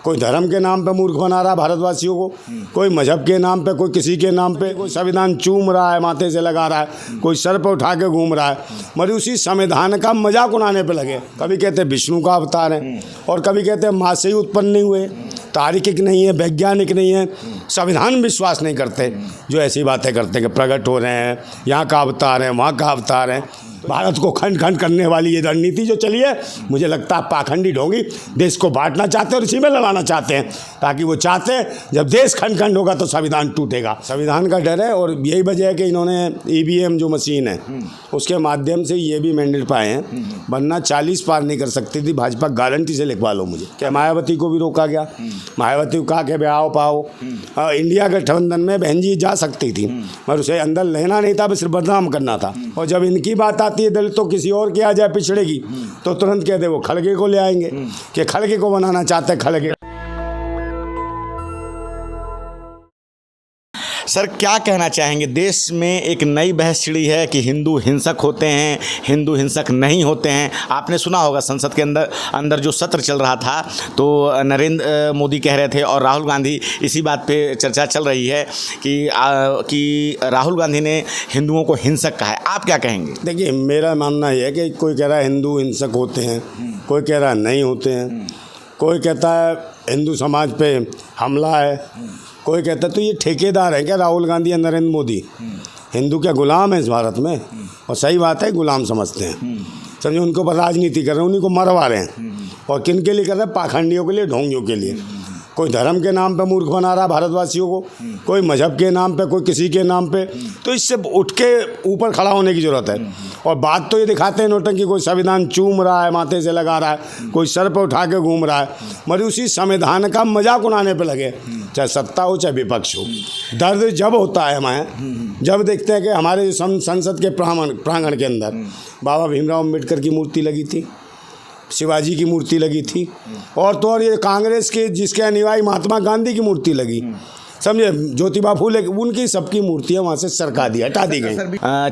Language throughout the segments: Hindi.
कोई धर्म के नाम पे मूर्ख बना रहा है भारतवासियों को, कोई मजहब के नाम पे, कोई किसी के नाम पे, कोई संविधान चूम रहा है, माथे से लगा रहा है, कोई सर पे उठा के घूम रहा है, मगर उसी संविधान का मजाक उड़ाने पे लगे। कभी कहते हैं विष्णु का अवतार है और कभी कहते हैं माँ से ही उत्पन्न नहीं हुए, तार्किक नहीं है, वैज्ञानिक नहीं है, संविधान विश्वास नहीं करते, जो ऐसी बातें करते हैं कि प्रकट हो रहे हैं, यहाँ का अवतार है, वहाँ का अवतार है। भारत को खंड खंड करने वाली ये रणनीति जो चली है, मुझे लगता है पाखंडी ढोंगी, देश को बांटना चाहते हैं और इसी में लड़ाना चाहते हैं, ताकि वो चाहते हैं जब देश खंड खंड होगा तो संविधान टूटेगा। संविधान का डर है और यही वजह है कि इन्होंने ईवीएम जो मशीन है उसके माध्यम से ये भी मैंडेट पाए हैं, वरना 40 पार नहीं कर सकती थी भाजपा, गारंटी से लिखवा लो मुझे। क्या मायावती को भी रोका गया, मायावती को कहा कि भाई आओ पाओ, इंडिया गठबंधन में बहन जी जा सकती थी मगर उसे अंदर लेना नहीं था, सिर्फ बदनाम करना था। और जब इनकी बात आती है दलित तो किसी और की आ जाए पिछड़ेगी तो तुरंत कहते वो खड़गे को ले आएंगे कि खड़गे को बनाना चाहते हैं खड़गे। सर क्या कहना चाहेंगे, देश में एक नई बहस छिड़ी है कि हिंदू हिंसक होते हैं, हिंदू हिंसक नहीं होते हैं। आपने सुना होगा संसद के अंदर जो सत्र चल रहा था तो नरेंद्र मोदी कह रहे थे और राहुल गांधी, इसी बात पे चर्चा चल रही है कि राहुल गांधी ने हिंदुओं को हिंसक कहा है। आप क्या कहेंगे? देखिए मेरा मानना यह है कि कोई कह रहा है हिंदू हिंसक होते हैं, कोई कह रहा है नहीं होते हैं, कोई कहता है हिंदू समाज पे हमला है, कोई कहता है तो ये ठेकेदार है क्या राहुल गांधी या नरेंद्र मोदी? हिंदू क्या गुलाम है इस भारत में? और सही बात है, गुलाम समझते हैं, समझो उनके ऊपर राजनीति कर रहे हैं, उन्हीं को मरवा रहे हैं। और किन के लिए कर रहे हैं? पाखंडियों के लिए, ढोंगियों के लिए। कोई धर्म के नाम पे मूर्ख बना रहा है भारतवासियों को, कोई मजहब के नाम पे, कोई किसी के नाम पे, तो इससे उठ के ऊपर खड़ा होने की ज़रूरत है। और बात तो ये दिखाते हैं नोटंकी, कोई संविधान चूम रहा है, माथे से लगा रहा है, कोई सर पे उठा के घूम रहा है, मगर उसी संविधान का मजाक उड़ाने पे लगे, चाहे सत्ता हो चाहे विपक्ष हो। दर्द जब होता है हमें जब देखते हैं कि हमारे संसद के प्रांगण के अंदर बाबा भीमराव अम्बेडकर की मूर्ति लगी थी, शिवाजी की मूर्ति लगी थी, और तो और ये कांग्रेस के जिसके अनुयायी महात्मा गांधी की मूर्ति लगी, समझे, ज्योतिबा फूले, उनकी सबकी मूर्तियाँ वहाँ से सरका दी, हटा दी गई।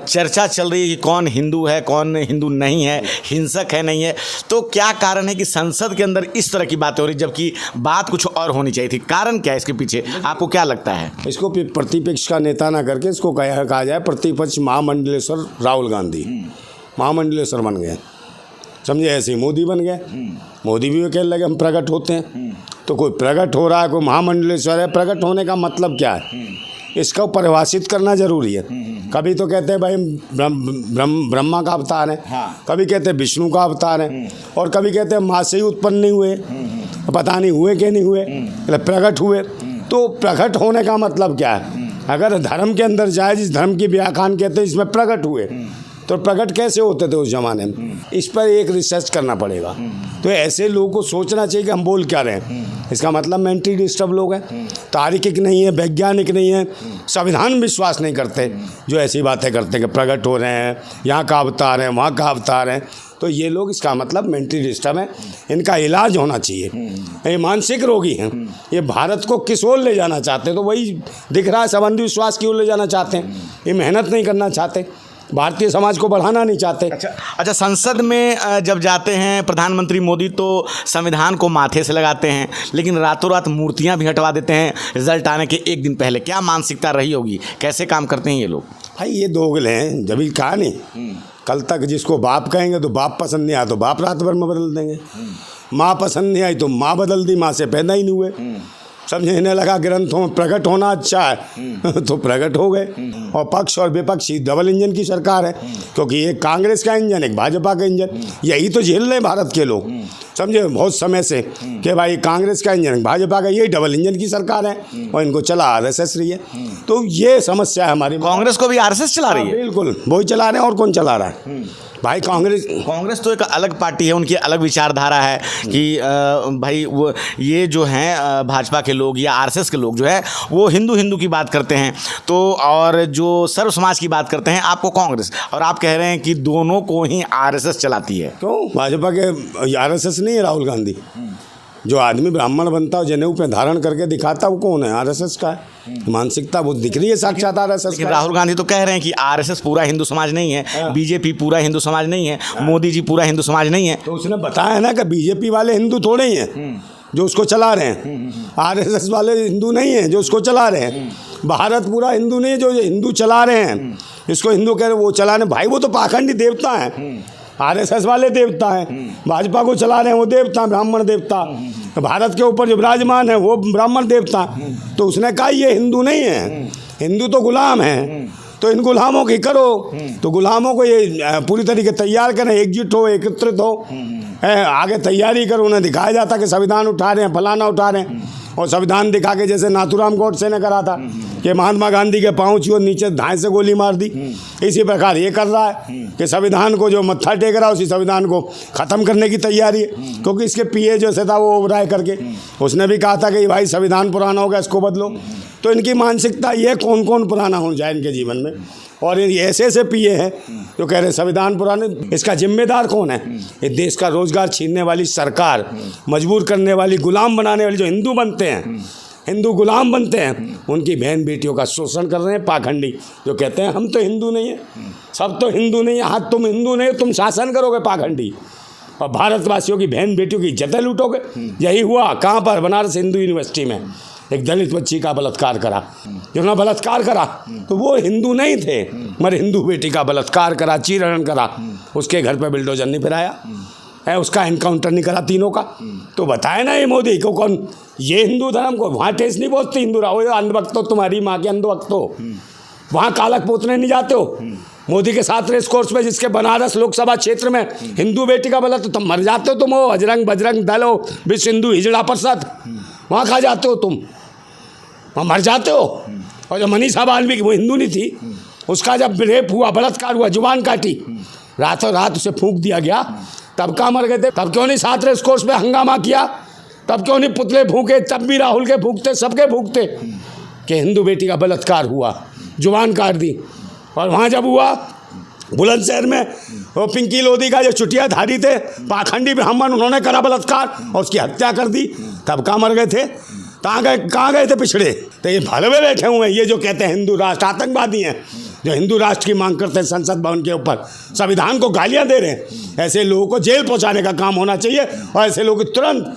चर्चा चल रही है कि कौन हिंदू है कौन हिंदू नहीं है, हिंसक है नहीं है, तो क्या कारण है कि संसद के अंदर इस तरह की बातें हो रही, जबकि बात कुछ और होनी चाहिए थी? कारण क्या है इसके पीछे, आपको क्या लगता है? इसको प्रतिपक्ष का नेता ना करके इसको कहा जाए प्रतिपक्ष महामंडलेश्वर राहुल गांधी महामंडलेश्वर बन गए, समझे, ऐसे ही मोदी बन गए। मोदी भी कहने लगे हम प्रकट होते हैं, तो कोई प्रकट हो रहा है, कोई महामंडलेश्वर है, प्रकट होने का मतलब क्या है, इसको परिभाषित करना जरूरी है। कभी तो कहते हैं भाई ब्रह्मा का अवतार है, कभी कहते हैं विष्णु का अवतार है, और कभी कहते हैं माँ से ही उत्पन्न नहीं हुए, पता नहीं हुए कि नहीं हुए, प्रकट हुए। तो प्रकट होने का मतलब क्या है? अगर धर्म के अंदर जाए, जिस धर्म की व्याख्यान कहते हैं इसमें प्रकट हुए, तो प्रकट कैसे होते थे उस जमाने में? इस पर एक रिसर्च करना पड़ेगा। तो ऐसे लोगों को सोचना चाहिए कि हम बोल क्या रहे हैं। इसका मतलब मेंटली डिस्टर्ब लोग हैं, तार्किक नहीं है, वैज्ञानिक नहीं है, संविधान विश्वास नहीं करते, जो ऐसी बातें करते हैं कि प्रकट हो रहे हैं, यहाँ का अवतार है, वहाँ का अवतार है, तो ये लोग, इसका मतलब मेंटली डिस्टर्ब है, इनका इलाज होना चाहिए। ये मानसिक रोगी हैं, ये भारत को किस ओर ले जाना चाहते हैं, तो वही दिख रहा है, सब अंधविश्वास की ओर ले जाना चाहते हैं, ये मेहनत नहीं करना चाहते, भारतीय समाज को बढ़ाना नहीं चाहते। अच्छा, संसद में जब जाते हैं प्रधानमंत्री मोदी तो संविधान को माथे से लगाते हैं, लेकिन रातों रात मूर्तियां भी हटवा देते हैं रिजल्ट आने के एक दिन पहले। क्या मानसिकता रही होगी, कैसे काम करते हैं ये लोग? भाई ये दोगले हैं, जब भी कहा नहीं, कल तक जिसको बाप कहेंगे तो बाप पसंद नहीं आया तो बाप रात भर में बदल देंगे, माँ पसंद नहीं आई तो माँ बदल दी, माँ से पैदा ही नहीं हुए, समझे, इन्हें लगा ग्रंथों में प्रकट होना अच्छा है तो प्रकट हो गए। और पक्ष और विपक्ष डबल इंजन की सरकार है, क्योंकि एक कांग्रेस का इंजन, एक भाजपा का इंजन, यही तो झेल रहे भारत के लोग, समझे, बहुत समय से कि भाई कांग्रेस का इंजन, भाजपा का, यही डबल इंजन की सरकार है और इनको चला आरएसएस रही है। तो ये समस्या है हमारी। कांग्रेस को भी आरएसएस चला रही है? बिल्कुल, वही चला रहे हैं, और कौन चला रहा है भाई? कांग्रेस तो एक अलग पार्टी है, उनकी अलग विचारधारा है कि भाई वो ये जो हैं भाजपा के लोग या आरएसएस के लोग जो है वो हिंदू की बात करते हैं, तो और जो सर्व समाज की बात करते हैं आपको कांग्रेस, और आप कह रहे हैं कि दोनों को ही आरएसएस चलाती है। क्यों? भाजपा के आरएसएस नहीं है राहुल गांधी। जो आदमी ब्राह्मण बनता है, जनेऊ पे धारण करके दिखाता, वो कौन है? आरएसएस का है। मानसिकता वो दिख रही है साक्षात आरएसएस। लेकिन राहुल गांधी तो कह रहे हैं कि आरएसएस पूरा हिंदू समाज नहीं है, बीजेपी पूरा हिंदू समाज नहीं है, मोदी जी पूरा हिंदू समाज नहीं है। तो उसने बताया ना कि बीजेपी वाले हिंदू थोड़े ही हैं, जो उसको चला रहे हैं। आरएसएस वाले हिंदू नहीं हैं जो उसको चला रहे हैं। भारत पूरा हिंदू नहीं है जो हिंदू चला रहे हैं। इसको हिंदू कह रहे वो चलाने, भाई वो तो पाखंडी देवता हैं। आरएसएस वाले देवता हैं, भाजपा को चला रहे हैं वो देवता, ब्राह्मण देवता। भारत के ऊपर जो विराजमान है वो ब्राह्मण देवता। तो उसने कहा ये हिंदू नहीं है, हिंदू तो गुलाम हैं। तो इन गुलामों की करो, तो गुलामों को ये पूरी तरीके तैयार करें, एकजुट हो, एकत्रित हो, आगे तैयारी करो। उन्हें दिखाया जाता कि संविधान उठा रहे हैं, फलाना उठा रहे हैं, और संविधान दिखा के जैसे नाथूराम गोडसे ने करा था कि महात्मा गांधी के पाँव छुए नीचे धाए से गोली मार दी, इसी प्रकार ये कर रहा है कि संविधान को जो मत्था टेक रहा है उसी संविधान को ख़त्म करने की तैयारी है। क्योंकि इसके पीए जो था वो राय करके उसने भी कहा था कि भाई संविधान पुराना हो गया, इसको बदलो। तो इनकी मानसिकता ये कौन कौन पुराना हो जाए इनके जीवन में, और ये ऐसे ऐसे पीए हैं जो कह रहे संविधान पुराने। इसका जिम्मेदार कौन है? ये देश का रोजगार छीनने वाली सरकार, मजबूर करने वाली, गुलाम बनाने वाली जो हिंदू बनते हैं, हिंदू गुलाम बनते हैं, उनकी बहन बेटियों का शोषण कर रहे हैं पाखंडी, जो कहते हैं हम तो हिंदू नहीं है, सब तो हिंदू नहीं है। हाँ, तुम हिंदू नहीं, तुम शासन करोगे पाखंडी, और भारतवासियों की बहन बेटियों की इज्जतें लूटोगे। यही हुआ कहाँ पर? बनारस हिंदू यूनिवर्सिटी में एक दलित बच्ची का बलात्कार करा। जिन्होंने बलात्कार करा तो वो हिंदू नहीं थे, मगर हिंदू बेटी का बलात्कार करा, चीरहरण करा, उसके घर पे बिल्डोजर नहीं फिराया है, उसका एनकाउंटर नहीं करा तीनों का। तो बताए ना ये मोदी को कौन, ये हिंदू धर्म को वहाँ ठेस नहीं पहुँचती। हिंदू रहो, अंधभक्त हो, तुम्हारी माँ के अंधभक्त हो, वहाँ कालक पोतने नहीं जाते हो। मोदी के साथ रेस कोर्स में जिसके बनारस लोकसभा क्षेत्र में हिंदू बेटी का बलात्कार, तो तुम मर जाते हो। तुम हो बजरंग दल हो, विश्व हिंदू हिजड़ा परिषद, वहाँ खा जाते हो, तुम वहाँ मर जाते हो। और जो मनीषा वाल्मीकि, वो हिंदू नहीं थी, उसका जब रेप हुआ, बलात्कार हुआ, जुबान काटी, रातों रात उसे फूंक दिया गया, तब कहाँ मर गए थे? तब क्यों नहीं साथ रेस कोर्स में हंगामा किया? तब क्यों नहीं पुतले फूके? तब भी राहुल के फूकते, सबके फूकते कि हिंदू बेटी का बलात्कार हुआ, जुबान काट दी। और वहाँ जब हुआ बुलंदशहर में, वो पिंकी लोधी का जो चुटियाधारी थे, पाखंडी ब्राह्मण, उन्होंने करा बलात्कार और उसकी हत्या कर दी, तब कहाँ मर गए थे? कहाँ गए थे पिछड़े? तो ये भलवे बैठे हुए हैं, ये जो कहते हैं हिंदू राष्ट्र, आतंकवादी हैं, जो हिंदू राष्ट्र की मांग करते हैं संसद भवन के ऊपर, संविधान को गालियां दे रहे हैं। ऐसे लोगों को जेल पहुंचाने का काम होना चाहिए, और ऐसे लोगों की तुरंत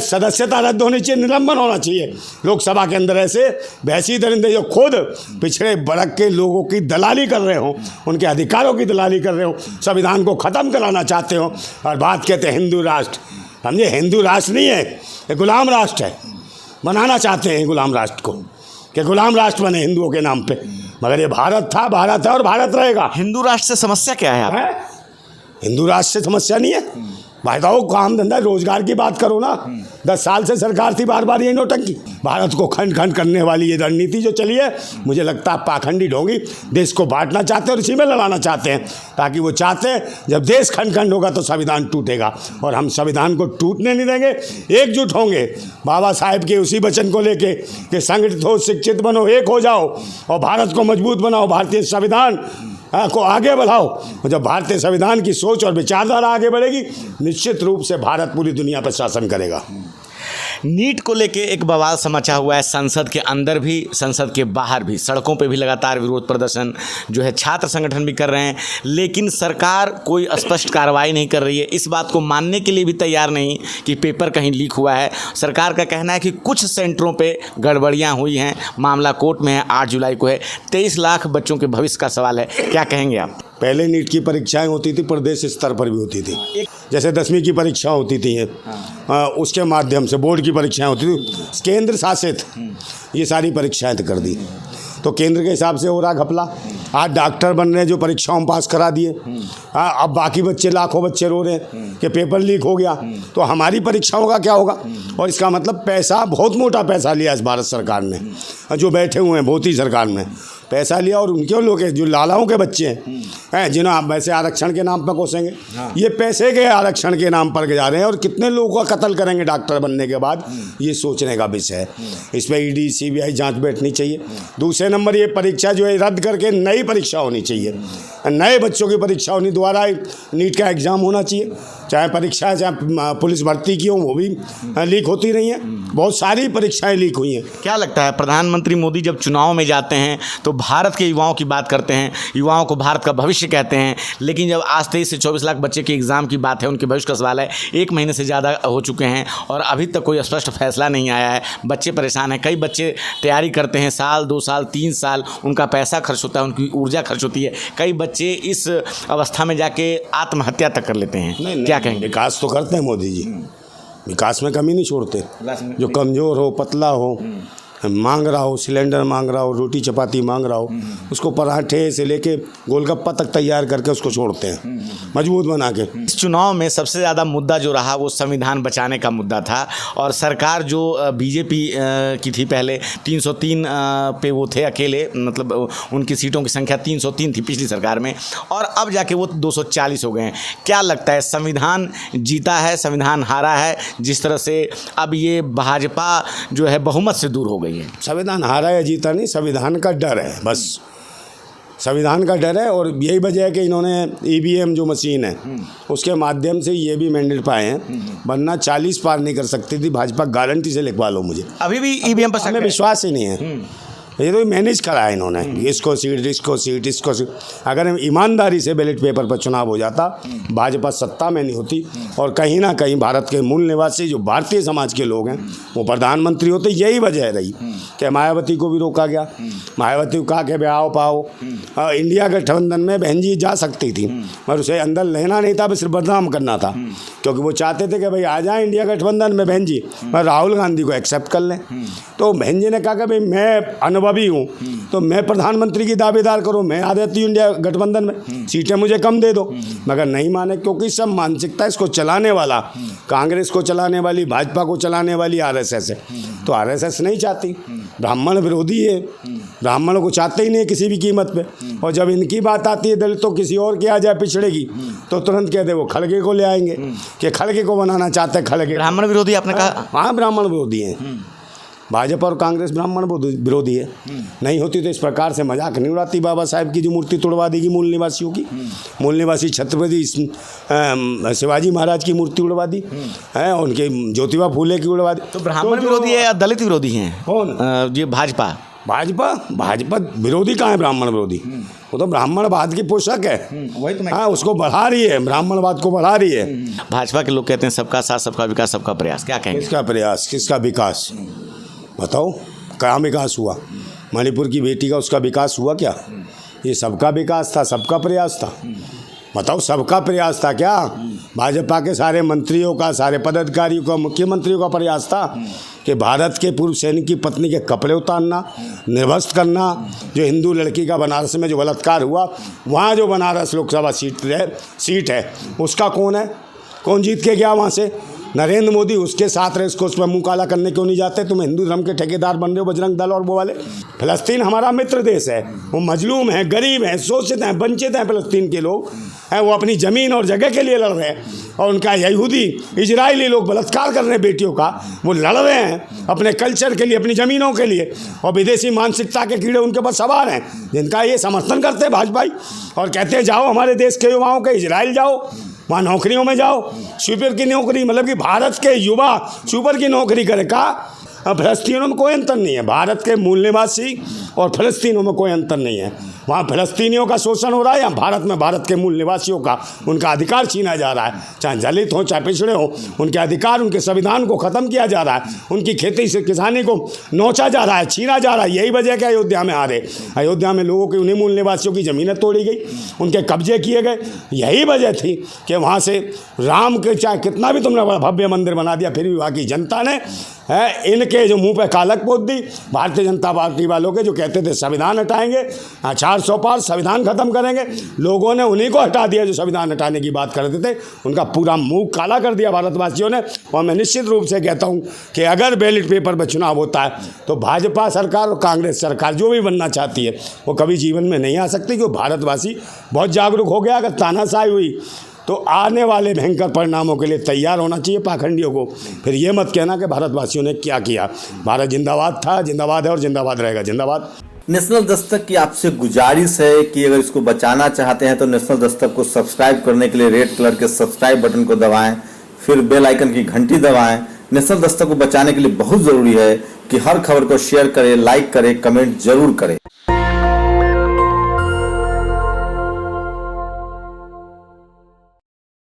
सदस्यता रद्द होनी चाहिए, निलंबन होना चाहिए लोकसभा के अंदर। ऐसे भैंसी दरिंदे जो खुद पिछड़े वर्ग के लोगों की दलाली कर रहे हो, उनके अधिकारों की दलाली कर रहे हो, संविधान को ख़त्म कराना चाहते हो, और बात कहते हैं हिंदू राष्ट्र। समझे, हिंदू राष्ट्र नहीं है, ये गुलाम राष्ट्र है। बनाना चाहते हैं गुलाम राष्ट्र को कि गुलाम राष्ट्र बने हिंदुओं के नाम पे, मगर ये भारत था, भारत है और भारत रहेगा। हिंदू राष्ट्र से समस्या क्या है आप? हिंदू राष्ट्र से समस्या नहीं है भाई साहब, काम धंधा रोजगार की बात करो ना। 10 साल से सरकार थी, बार बार ये नोटंकी, भारत को खंड खंड करने वाली ये रणनीति जो चली है, मुझे लगता है पाखंडी ढोंगी, देश को बांटना चाहते हैं और इसी में लड़ाना चाहते हैं, ताकि वो चाहते हैं जब देश खंड खंड होगा तो संविधान टूटेगा, और हम संविधान को टूटने नहीं देंगे। एकजुट होंगे बाबा साहेब के उसी वचन को लेके कि संगठित हो, शिक्षित बनो, एक हो जाओ और भारत को मजबूत बनाओ, भारतीय संविधान को आगे बढ़ाओ। और जब भारतीय संविधान की सोच और विचारधारा आगे बढ़ेगी, निश्चित रूप से भारत पूरी दुनिया पर शासन करेगा। नीट को लेके एक बवाल समचा हुआ है, संसद के अंदर भी, संसद के बाहर भी, सड़कों पे भी लगातार विरोध प्रदर्शन जो है छात्र संगठन भी कर रहे हैं, लेकिन सरकार कोई स्पष्ट कार्रवाई नहीं कर रही है। इस बात को मानने के लिए भी तैयार नहीं कि पेपर कहीं लीक हुआ है। सरकार का कहना है कि कुछ सेंटरों पे गड़बड़ियां हुई हैं, मामला कोर्ट में है, 8 जुलाई को है। 23 लाख बच्चों के भविष्य का सवाल है, क्या कहेंगे आप? पहले नीट की परीक्षाएं होती थी, प्रदेश स्तर पर भी होती थी, जैसे 10वीं की परीक्षा होती थी, उसके माध्यम से बोर्ड की परीक्षाएं होती थी, केंद्र शासित ये सारी परीक्षाएं कर दी। तो केंद्र के हिसाब से हो रहा घपला। आज डॉक्टर बन रहे हैं जो परीक्षाओं पास करा दिए, अब बाकी बच्चे, लाखों बच्चे रो रहे हैं कि पेपर लीक हो गया, तो हमारी परीक्षाओं का क्या होगा? और इसका मतलब पैसा, बहुत मोटा पैसा लिया इस भारत सरकार ने, जो बैठे हुए हैं मोदी सरकार में पैसा लिया, और उनके लोग जो लालाओं के बच्चे हैं जिन्हें आप वैसे आरक्षण के नाम पर कोसेंगे, ये पैसे के आरक्षण के नाम पर जा रहे हैं, और कितने लोगों का कत्ल करेंगे डॉक्टर बनने के बाद, ये सोचने का विषय है। इस पर ईडी सीबीआई जांच बैठनी चाहिए। दूसरे नंबर, ये परीक्षा जो है रद्द करके नई परीक्षा होनी चाहिए, नए बच्चों की परीक्षा होनी, दोबारा नीट का एग्ज़ाम होना चाहिए, चाहे परीक्षा, चाहे पुलिस भर्ती की हो, वो भी लीक होती रही हैं। बहुत सारी परीक्षाएं लीक हुई हैं। क्या लगता है प्रधानमंत्री मोदी जब चुनाव में जाते हैं तो भारत के युवाओं की बात करते हैं, युवाओं को भारत का भविष्य कहते हैं, लेकिन जब आज 23 से 24 लाख बच्चे के एग्ज़ाम की बात है, उनके भविष्य का सवाल है, 1 महीने से ज़्यादा हो चुके हैं और अभी तक कोई स्पष्ट फैसला नहीं आया है। बच्चे परेशान हैं, कई बच्चे तैयारी करते हैं, साल 2 साल 3 साल, उनका पैसा खर्च होता है, उनकी ऊर्जा खर्च होती है, कई बच्चे इस अवस्था में जाके आत्महत्या तक कर लेते हैं। क्या कहेंगे? विकास तो करते हैं मोदी जी, विकास में कमी नहीं छोड़ते। जो कमज़ोर हो, पतला हो, मांग रहा हो, सिलेंडर मांग रहा हो, रोटी चपाती मांग रहा हो, उसको पराठे से लेके गोलगप्पा तक तैयार करके उसको छोड़ते हैं मजबूत बना के। इस चुनाव में सबसे ज़्यादा मुद्दा जो रहा वो संविधान बचाने का मुद्दा था और सरकार जो बीजेपी की थी पहले 303 पे वो थे अकेले, मतलब उनकी सीटों की संख्या 303 थी पिछली सरकार में, और अब जाके वो 240 हो गए हैं। क्या लगता है, संविधान जीता है, संविधान हारा है, जिस तरह से अब ये भाजपा जो है बहुमत से दूर हो गई है? संविधान हारा या जीता नहीं, संविधान का डर है, बस संविधान का डर है। और यही वजह है कि इन्होंने ईवीएम जो मशीन है उसके माध्यम से ये भी मैंडेट पाए हैं, वरना 40 पार नहीं कर सकती थी भाजपा। गारंटी से लिखवा लो मुझे, अभी भी ईवीएम पर हमें विश्वास ही नहीं है। ये तो मैनेज करा है इन्होंने, इसको सीट, इसको सीट, इसको सीट। अगर ईमानदारी से बैलेट पेपर पर चुनाव हो जाता, भाजपा सत्ता में नहीं होती और कहीं ना कहीं भारत के मूल निवासी जो भारतीय समाज के लोग हैं वो प्रधानमंत्री होते। यही वजह रही कि मायावती को भी रोका गया। मायावती को कहा कि आओ पाओ, इंडिया गठबंधन में बहन जी जा सकती थी, मगर उसे अंदर लेना नहीं था, बस सिर्फ बदनाम करना था, क्योंकि वो चाहते थे कि भाई आ जाए इंडिया गठबंधन में बहन जी, मैं राहुल गांधी को एक्सेप्ट कर लें। तो बहन जी ने कहा कि भाई मैं अनुभवी हूँ, तो मैं प्रधानमंत्री की दावेदार करूँ, मैं आ जाती हूँ इंडिया गठबंधन में, सीटें मुझे कम दे दो। मगर नहीं माने, क्योंकि सब मानसिकता इसको चलाने वाला, कांग्रेस को चलाने वाली, भाजपा को चलाने वाली आरएसएस है। तो आरएसएस नहीं चाहती, ब्राह्मण विरोधी है, ब्राह्मणों को चाहते ही नहीं किसी भी कीमत पे। और जब इनकी बात आती है दलित तो किसी और की आ जाए पिछड़ेगी, तो तुरंत कहते वो खड़गे को ले आएंगे कि खड़गे को बनाना चाहते हैं। खड़गे ब्राह्मण विरोधी आपने कहा? हाँ, ब्राह्मण विरोधी हैं। भाजपा और कांग्रेस ब्राह्मण विरोधी है। नहीं होती तो इस प्रकार से मजाक नहीं उड़ाती बाबा साहब की जो मूर्ति तोड़वा देगी मूल निवासियों की। मूल निवासी छत्रपति शिवाजी महाराज की मूर्ति उड़वा दी है, उनके ज्योतिबा फूले की उड़वा दी। तो ब्राह्मण विरोधी है या दलित विरोधी हैं? कौन? ये भाजपा। भाजपा विरोधी कहाँ है? ब्राह्मण विरोधी। वो तो ब्राह्मणवाद की पोषक है, वही तो मैं, हाँ, उसको बढ़ा रही है, ब्राह्मणवाद को बढ़ा रही है। भाजपा के लोग कहते हैं सबका साथ, सबका विकास, सबका प्रयास। क्या कहेंगे? किसका प्रयास, किसका विकास? बताओ, क्या विकास हुआ? मणिपुर की बेटी का उसका विकास हुआ क्या? ये सबका विकास था, सबका प्रयास था। बताओ, सबका प्रयास था क्या? भाजपा के सारे मंत्रियों का, सारे पदाधिकारियों का, मुख्यमंत्रियों का प्रयास था कि भारत के पूर्व सैनिक की पत्नी के कपड़े उतारना, निर्वस्त्र करना। जो हिंदू लड़की का बनारस में जो बलात्कार हुआ, वहाँ जो बनारस लोकसभा सीट है उसका कौन है? कौन जीत के गया वहाँ से? नरेंद्र मोदी। उसके साथ रहे, उसको उस पर मुँह काला करने क्यों नहीं जाते? तुम हिंदू धर्म के ठेकेदार बन रहे हो, बजरंग दल और वो वाले। फ़लस्तीन हमारा मित्र देश है, वो मजलूम है, गरीब है, शोषित हैं, वंचित हैं। फ़लस्तीन के लोग हैं, वो अपनी ज़मीन और जगह के लिए लड़ रहे हैं, और उनका यहूदी इजरायली लोग बलात्कार कर रहे हैं बेटियों का, वो लड़ रहे हैं अपने कल्चर के लिए, अपनी ज़मीनों के लिए। और विदेशी मानसिकता के कीड़े उनके पास सवार हैं, जिनका ये समर्थन करते हैं भाजपाई, और कहते हैं जाओ हमारे देश के युवाओं के इजराइल जाओ, वहाँ नौकरियों में जाओ, स्वीपर की नौकरी, मतलब कि भारत के युवा स्वीपर की नौकरी करे। का फ़लस्तीनों में कोई अंतर नहीं है, भारत के मूल निवासी और फ़लस्तीनों में कोई अंतर नहीं है। वहाँ फ़लस्तीनियों का शोषण हो रहा है, या भारत में भारत के मूल निवासियों का उनका अधिकार छीना जा रहा है। चाहे दलित हो, चाहे पिछड़े हो, उनके अधिकार, उनके संविधान को ख़त्म किया जा रहा है, उनकी खेती से किसानी को नोचा जा रहा है, छीना जा रहा है। यही वजह है कि अयोध्या में आ रहे, अयोध्या में लोगों की, उन्हीं मूल निवासियों की ज़मीनें तोड़ी गई, उनके कब्जे किए गए। यही वजह थी कि वहाँ से राम के, चाहे कितना भी तुमने भव्य मंदिर बना दिया, फिर भी वहाँ की जनता ने इनके जो मुंह पे कालक पोत दी, भारतीय जनता पार्टी वालों के, जो कहते थे संविधान हटाएंगे, 400 पार संविधान खत्म करेंगे। लोगों ने उन्हीं को हटा दिया जो संविधान हटाने की बात करते थे, उनका पूरा मुंह काला कर दिया भारतवासियों ने। और मैं निश्चित रूप से कहता हूं कि अगर बैलेट पेपर पर चुनाव होता है तो भाजपा सरकार और कांग्रेस सरकार जो भी बनना चाहती है वो कभी जीवन में नहीं आ सकती, क्योंकि भारतवासी बहुत जागरूक हो गया। अगर तानाशाही हुई तो आने वाले भयंकर परिणामों के लिए तैयार होना चाहिए पाखंडियों को। फिर ये मत कहना कि भारतवासियों ने क्या किया। भारत जिंदाबाद था, जिंदाबाद है और जिंदाबाद रहेगा। जिंदाबाद। नेशनल दस्तक की आपसे गुजारिश है कि अगर इसको बचाना चाहते हैं तो नेशनल दस्तक को सब्सक्राइब करने के लिए रेड कलर के सब्सक्राइब बटन को दबाएं, फिर बेल आइकन की घंटी दबाएं। नेशनल दस्तक को बचाने के लिए बहुत ज़रूरी है कि हर खबर को शेयर करें, लाइक करें, कमेंट जरूर करें।